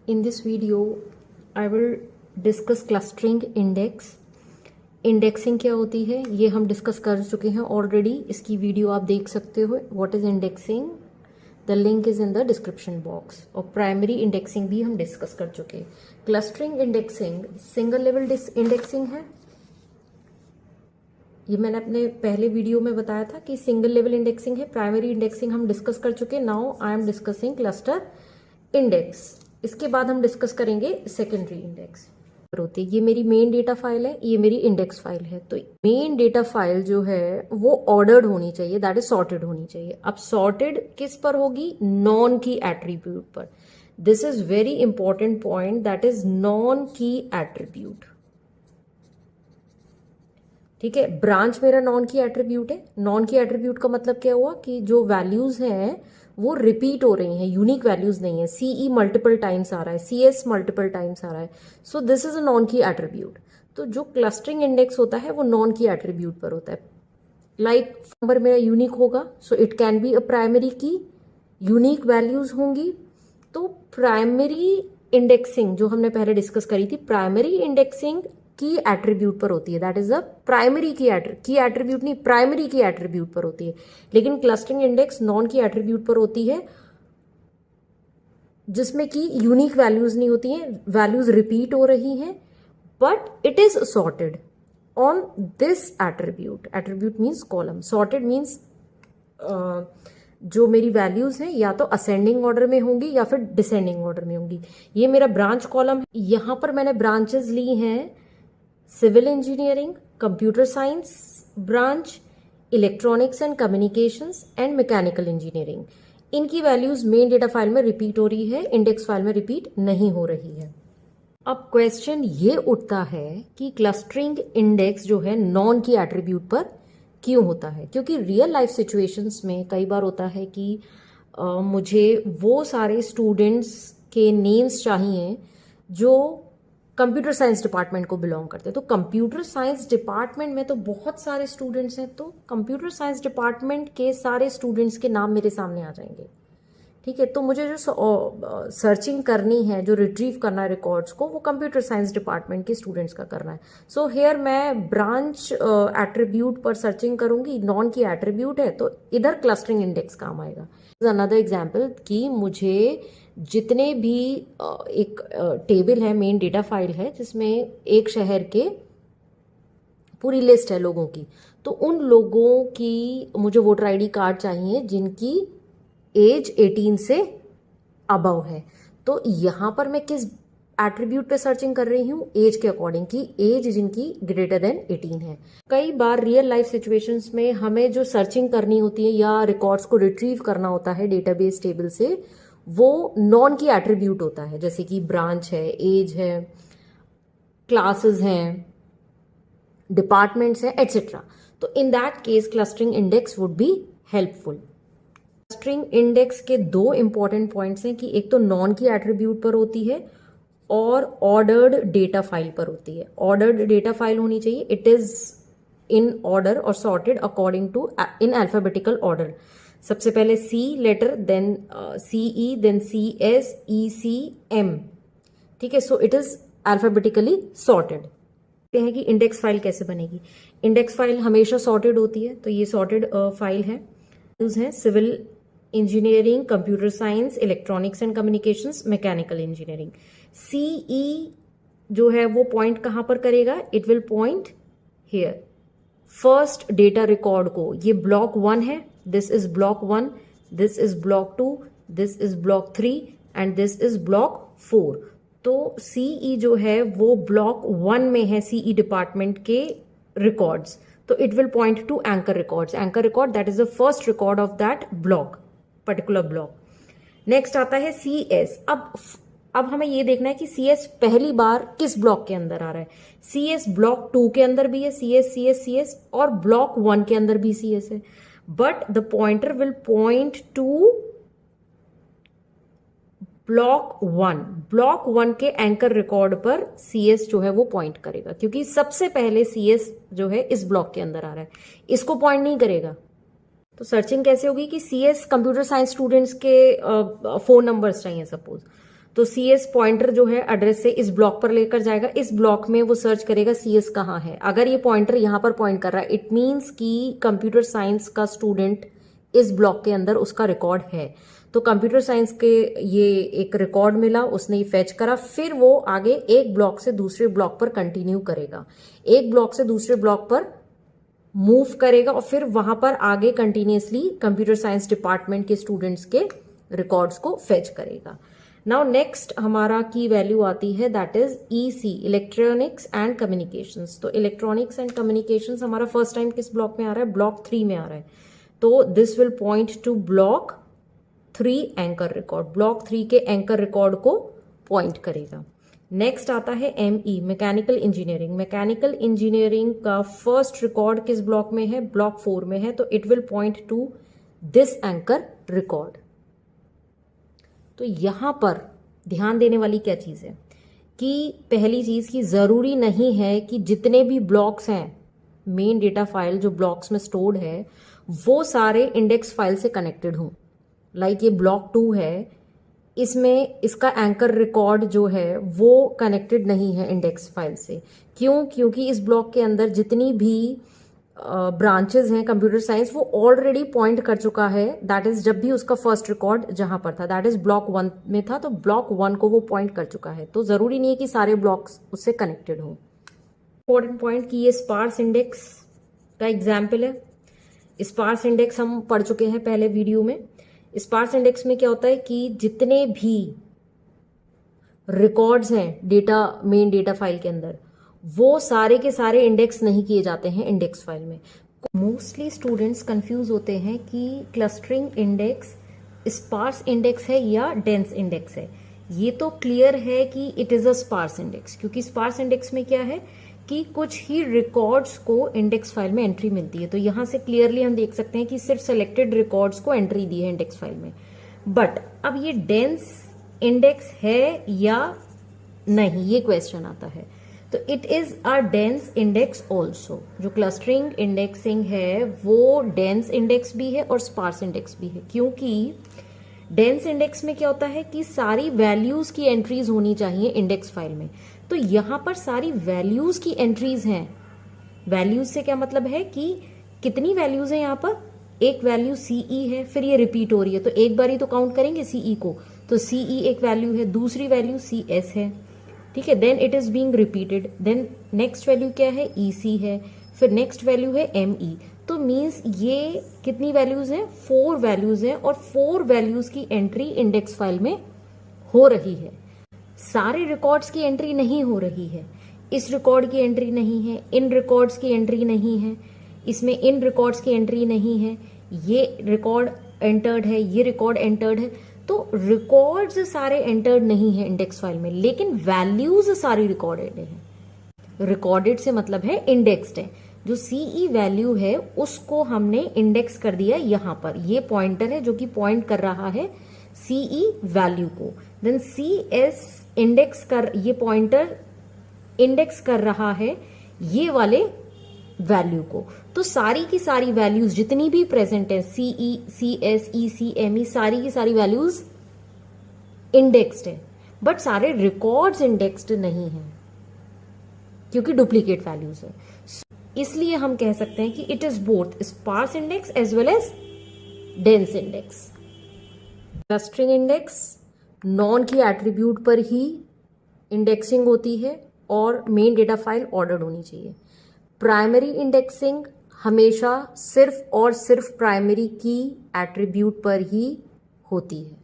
In this video, I will discuss clustering index. Indexing क्या होती है ये हम डिस्कस कर चुके हैं ऑलरेडी. इसकी वीडियो आप देख सकते हो. What is indexing, the link is in the description box. और प्राइमरी इंडेक्सिंग भी हम डिस्कस कर चुके हैं. Clustering indexing single level indexing है. ये मैंने अपने पहले वीडियो में बताया था कि सिंगल लेवल इंडेक्सिंग है. प्राइमरी इंडेक्सिंग हम डिस्कस कर चुके हैं. Now I am discussing cluster index. इसके बाद हम डिस्कस करेंगे सेकेंडरी इंडेक्स. होती है ये मेरी मेन डेटा फाइल है, ये मेरी इंडेक्स फाइल है. तो मेन डेटा फाइल जो है वो ऑर्डर्ड होनी चाहिए, दैट इज सॉर्टेड होनी चाहिए. अब सॉर्टेड किस पर होगी? नॉन की एट्रीब्यूट पर. This is very important point, that is non key attribute. ठीक है, ब्रांच मेरा नॉन की एट्रीब्यूट है. नॉन की एट्रीब्यूट का मतलब क्या हुआ कि जो वैल्यूज हैं वो रिपीट हो रही हैं, यूनिक वैल्यूज नहीं है. सीई मल्टीपल टाइम्स आ रहा है, सीएस मल्टीपल टाइम्स आ रहा है. So this is a non key attribute. तो जो क्लस्टरिंग इंडेक्स होता है वो नॉन की एट्रीब्यूट पर होता है. लाइक नंबर मेरा यूनिक होगा, so it can be a primary की. यूनिक वैल्यूज होंगी. तो प्राइमरी इंडेक्सिंग जो हमने पहले डिस्कस करी थी, प्राइमरी इंडेक्सिंग की एट्रीब्यूट पर होती है. दैट इज अ प्राइमरी की एट्रीब्यूट नहीं, प्राइमरी की एट्रीब्यूट पर होती है. लेकिन clustering index non key attribute पर होती है, जिसमें कि यूनिक वैल्यूज नहीं होती हैं, वैल्यूज रिपीट हो रही हैं, but it is sorted on this attribute. Attribute means column, sorted means जो मेरी वैल्यूज हैं या तो असेंडिंग ऑर्डर में होंगी या फिर डिसेंडिंग ऑर्डर में होंगी. ये मेरा ब्रांच कॉलम है. यहां पर मैंने ब्रांचेस ली हैं civil engineering, computer science branch, electronics and communications and mechanical engineering. इनकी वैल्यूज मेन डेटा फाइल में रिपीट हो रही है, इंडेक्स फाइल में रिपीट नहीं हो रही है. अब क्वेश्चन ये उठता है कि क्लस्टरिंग इंडेक्स जो है नॉन की एट्रीब्यूट पर क्यों होता है? क्योंकि रियल लाइफ सिचुएशंस में कई बार होता है कि मुझे वो सारे स्टूडेंट्स के नेम्स चाहिए जो कंप्यूटर साइंस डिपार्टमेंट को बिलोंग करते हैं. तो कंप्यूटर साइंस डिपार्टमेंट में तो बहुत सारे स्टूडेंट्स हैं, तो कंप्यूटर साइंस डिपार्टमेंट के सारे स्टूडेंट्स के नाम मेरे सामने आ जाएंगे. ठीक है, तो मुझे जो सर्चिंग करनी है, जो रिट्रीव करना है रिकॉर्ड्स को, वो कंप्यूटर साइंस डिपार्टमेंट के स्टूडेंट्स का करना है. सो हेयर मैं ब्रांच एट्रीब्यूट पर सर्चिंग करूंगी. नॉन की एट्रीब्यूट है तो इधर क्लस्टरिंग इंडेक्स काम आएगा. अनदर एग्जाम्पल कि मुझे जितने भी एक टेबल है, मेन डेटा फाइल है, जिसमें एक शहर के पूरी लिस्ट है लोगों की. तो उन लोगों की मुझे वोटर आईडी कार्ड चाहिए जिनकी एज 18 से अबव है. तो यहां पर मैं किस एट्रीब्यूट पे सर्चिंग कर रही हूँ? एज के अकॉर्डिंग, की एज जिनकी ग्रेटर देन 18 है. कई बार रियल लाइफ सिचुएशंस में हमें जो सर्चिंग करनी होती है या रिकॉर्ड्स को रिट्रीव करना होता है डेटाबेस टेबल से, वो नॉन की एट्रीब्यूट होता है. जैसे कि ब्रांच है, एज है, क्लासेस हैं, डिपार्टमेंट्स हैं, एटसेट्रा. तो in that case clustering index would be helpful. Clustering index के दो इंपॉर्टेंट पॉइंट्स हैं कि एक तो नॉन की एट्रीब्यूट पर होती है और ऑर्डर्ड डेटा फाइल पर होती है. ऑर्डर्ड डेटा फाइल होनी चाहिए. इट इज इन ऑर्डर और sorted according to in alphabetical order. सबसे पहले C letter, then CE, then CS, ECM. ठीक है, so it is alphabetically sorted. देखते हैं कि इंडेक्स फाइल कैसे बनेगी. इंडेक्स फाइल हमेशा सॉर्टेड होती है. तो ये सॉर्टेड फाइल है. यूज है civil engineering, computer science, electronics and communications, mechanical engineering. CE जो है वो पॉइंट कहां पर करेगा? It will point here. First data record को, ये ब्लॉक 1 है, this is block 1, this is block 2, this is block 3 and this is block 4. तो सीई जो है वो ब्लॉक 1 में है, सीई डिपार्टमेंट के रिकॉर्ड्स. तो it will point two anchor records. Anchor record that is the first record of that block, particular block. Next आता है सीएस. अब हमें ये देखना है कि सीएस पहली बार किस ब्लॉक के अंदर आ रहा है. सीएस ब्लॉक 2 के अंदर भी है, सीएस सीएस सीएस, और ब्लॉक 1 के अंदर भी सीएस है. But the pointer will point two block 1. Block 1 के एंकर रिकॉर्ड पर सीएस जो है वो पॉइंट करेगा, क्योंकि सबसे पहले सीएस जो है इस ब्लॉक के अंदर आ रहा है, इसको पॉइंट नहीं करेगा. तो सर्चिंग कैसे होगी कि सीएस कंप्यूटर साइंस स्टूडेंट्स के फोन नंबर्स चाहिए सपोज, तो CS पॉइंटर जो है एड्रेस से इस ब्लॉक पर लेकर जाएगा, इस ब्लॉक में वो सर्च करेगा CS कहाँ है। अगर ये पॉइंटर यहां पर पॉइंट कर रहा है, इट मीन्स कि कंप्यूटर साइंस का स्टूडेंट इस ब्लॉक के अंदर उसका रिकॉर्ड है। तो कंप्यूटर साइंस के ये एक रिकॉर्ड मिला, उसने ये फेच करा, फिर वो आगे एक ब्लॉक से दूसरे ब्लॉक पर कंटिन्यू करेगा, एक ब्लॉक से दूसरे ब्लॉक पर मूव करेगा और फिर वहां पर आगे कंटिन्यूसली कंप्यूटर साइंस डिपार्टमेंट के स्टूडेंट्स के रिकॉर्ड्स को फेच करेगा। नाउ नेक्स्ट हमारा की वैल्यू आती है, that is EC, electronics and communications. तो इलेक्ट्रॉनिक्स एंड कम्युनिकेशंस हमारा फर्स्ट टाइम किस ब्लॉक में आ रहा है? ब्लॉक 3 में आ रहा है। तो this will point two block 3 anchor record, block 3 के एंकर रिकॉर्ड को पॉइंट करेगा। नेक्स्ट आता है ME, mechanical engineering. Mechanical engineering का फर्स्ट रिकॉर्ड किस ब्लॉक में है? ब्लॉक 4 में है। तो it will point two this anchor record. तो यहां पर ध्यान देने वाली क्या चीज है कि पहली चीज की जरूरी नहीं है कि जितने भी ब्लॉक्स हैं मेन डेटा फाइल जो ब्लॉक्स में स्टोर्ड है वो सारे इंडेक्स फाइल से कनेक्टेड हों। लाइक ये ब्लॉक 2 है, इसमें इसका एंकर रिकॉर्ड जो है वो कनेक्टेड नहीं है इंडेक्स फाइल से। क्यों? क्योंकि इस ब्लॉक के अंदर जितनी भी ब्रांचेस हैं कंप्यूटर साइंस वो ऑलरेडी पॉइंट कर चुका है, दैट इज जब भी उसका फर्स्ट रिकॉर्ड जहां पर था दैट इज ब्लॉक 1 में था, तो ब्लॉक 1 को वो पॉइंट कर चुका है। तो जरूरी नहीं है कि सारे ब्लॉक्स उससे कनेक्टेड हों। इंपॉर्टेंट पॉइंट कि ये स्पार्स इंडेक्स का एग्जाम्पल है। स्पार्स इंडेक्स हम पढ़ चुके हैं पहले वीडियो में। स्पार्स इंडेक्स में क्या होता है कि जितने भी रिकॉर्ड्स हैं डेटा मेन डेटा फाइल के अंदर वो सारे के सारे इंडेक्स नहीं किए जाते हैं इंडेक्स फाइल में। मोस्टली स्टूडेंट्स कंफ्यूज होते हैं कि क्लस्टरिंग इंडेक्स स्पार्स इंडेक्स है या डेंस इंडेक्स है। ये तो क्लियर है कि it is a sparse index, क्योंकि स्पार्स इंडेक्स में क्या है कि कुछ ही रिकॉर्ड्स को इंडेक्स फाइल में एंट्री मिलती है। तो यहां से क्लियरली हम देख सकते हैं कि सिर्फ सेलेक्टेड रिकॉर्ड्स को एंट्री दी है इंडेक्स फाइल में। बट अब ये डेंस इंडेक्स है या नहीं, ये क्वेश्चन आता है। तो it is a dense index also. जो क्लस्टरिंग इंडेक्सिंग है वो डेंस इंडेक्स भी है और स्पार्स इंडेक्स भी है, क्योंकि डेंस इंडेक्स में क्या होता है कि सारी वैल्यूज की एंट्रीज होनी चाहिए इंडेक्स फाइल में। तो यहां पर सारी वैल्यूज की एंट्रीज हैं। वैल्यूज से क्या मतलब है कि कितनी वैल्यूज है, यहां पर एक वैल्यू CE है, फिर ये रिपीट हो रही है तो एक बार ही तो काउंट करेंगे CE को। तो CE एक वैल्यू है, दूसरी वैल्यू CS है, ठीक है, then it is being repeated. Then next value क्या है? EC है, फिर नेक्स्ट वैल्यू है ME। तो मीन्स ये कितनी वैल्यूज हैं? 4 वैल्यूज हैं और 4 वैल्यूज की एंट्री इंडेक्स फाइल में हो रही है। सारे रिकॉर्ड्स की एंट्री नहीं हो रही है। इस रिकॉर्ड की एंट्री नहीं है, इन रिकॉर्ड्स की एंट्री नहीं है, इसमें इन रिकॉर्ड्स की एंट्री नहीं है, ये रिकॉर्ड एंटर्ड है, ये रिकॉर्ड एंटर्ड है। तो रिकॉर्ड्स सारे एंटर्ड नहीं है इंडेक्स फाइल में, लेकिन वैल्यूज सारी रिकॉर्डेड है। रिकॉर्डेड से मतलब है इंडेक्स्ड है। जो CE वैल्यू है उसको हमने इंडेक्स कर दिया यहां पर। ये पॉइंटर है जो कि पॉइंट कर रहा है CE वैल्यू को। देन CS इंडेक्स कर, ये पॉइंटर इंडेक्स कर रहा है ये वाले वैल्यू को। तो सारी की सारी वैल्यूज जितनी भी प्रेजेंट है CE, CS, EC, ME, सारी की सारी वैल्यूज इंडेक्स्ड है, बट सारे रिकॉर्ड्स इंडेक्स्ड नहीं है क्योंकि डुप्लीकेट वैल्यूज है। इसलिए हम कह सकते हैं कि it is both sparse index as well as dense index. Clustering index non key attribute पर ही इंडेक्सिंग होती है और मेन डेटा फाइल ऑर्डर्ड होनी चाहिए। प्राइमरी इंडेक्सिंग हमेशा सिर्फ और सिर्फ प्राइमरी की एट्रीब्यूट पर ही होती है।